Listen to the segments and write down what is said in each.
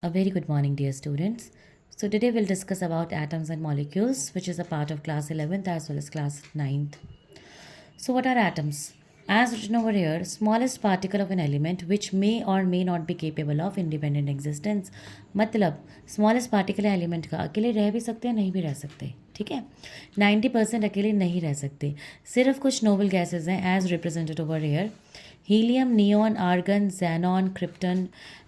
A very good morning, dear students. So today we'll discuss about atoms and molecules, which is a part of class 11th as well as class 9th. So what are atoms? As written over here, smallest particle of an element which may or may not be capable of independent existence. मतलब smallest particle है element का, अकेले रह भी सकते हैं, नहीं भी रह सकते, ठीक है. 90% अकेले नहीं रह सकते. सिर्फ कुछ noble gases हैं as represented over here. Helium, neon, argon, xenon, krypton,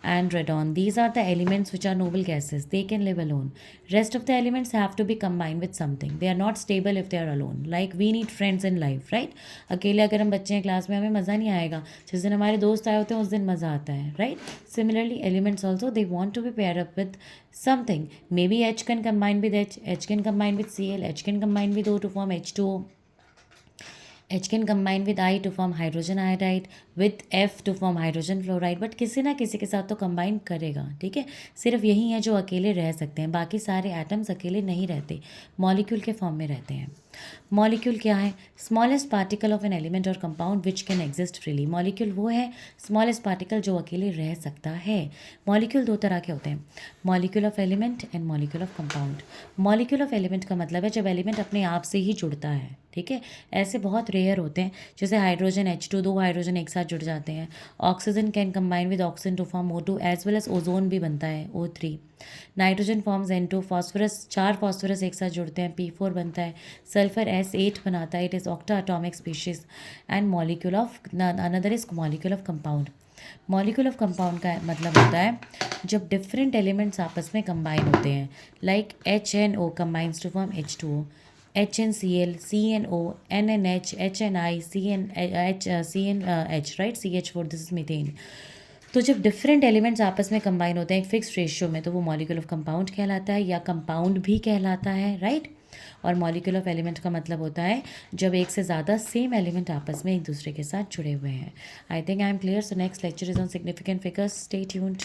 and radon. These are the elements which are noble gases. They can live alone. Rest of the elements have to be combined with something. They are not stable if they are alone. Like we need friends in life, right? अकेले अगर हम बच्चे हैं class में, हमें मज़ा नहीं आएगा. जिस दिन हमारे दोस्त आए होते हैं उस दिन मज़ा आता है, right? Similarly, elements also, they want to be paired up with something. Maybe H can combine with H, H can combine with Cl, H can combine with O to form H2O. H can combine with I to form hydrogen iodide, with F to form hydrogen fluoride, but किसी ना किसी के साथ तो combine करेगा, ठीक है. सिर्फ यही है जो अकेले रह सकते हैं, बाकी सारे एटम्स अकेले नहीं रहते, मॉलिक्यूल के फॉर्म में रहते हैं. मॉलिक्यूल क्या है? Smallest particle of an element और compound which can exist freely. Molecule वो है स्मॉलेस्ट पार्टिकल जो अकेले रह सकता है. मॉलिक्यूल दो तरह के होते हैं, molecule of element and molecule of compound. Molecule of element का मतलब है जब एलिमेंट अपने आप से ही जुड़ता है, ठीक है. ऐसे बहुत रेयर होते हैं, जैसे हाइड्रोजन H2, दो हाइड्रोजन एक साथ जुड़ जाते हैं. Oxygen can combine with oxygen to form O2 as well as ozone भी बनता है O3. Nitrogen forms N2. Phosphorus, चार फॉस्फोरस एक साथ जुड़ते हैं, P4 बनता है. सल्फर S8 बनाता है, it is octa atomic species. And molecule of another is molecule of compound. Molecule of compound का मतलब होता है जब डिफरेंट एलिमेंट्स आपस में कंबाइन होते हैं, like HNO combines to form H2O, HNCl, CNO, NNH, HNI, CNH, right, CH4, this is methane. तो जब डिफरेंट एलिमेंट्स आपस में कंबाइन होते हैं एक फिक्स रेशियो में, तो वो मॉलिक्यूल ऑफ कंपाउंड कहलाता है या कंपाउंड भी कहलाता है, राइट. और मॉलिक्यूल ऑफ एलिमेंट का मतलब होता है जब एक से ज़्यादा सेम एलिमेंट आपस में एक दूसरे के साथ जुड़े हुए हैं. I think I am clear. So next lecture is on significant figures. Stay tuned.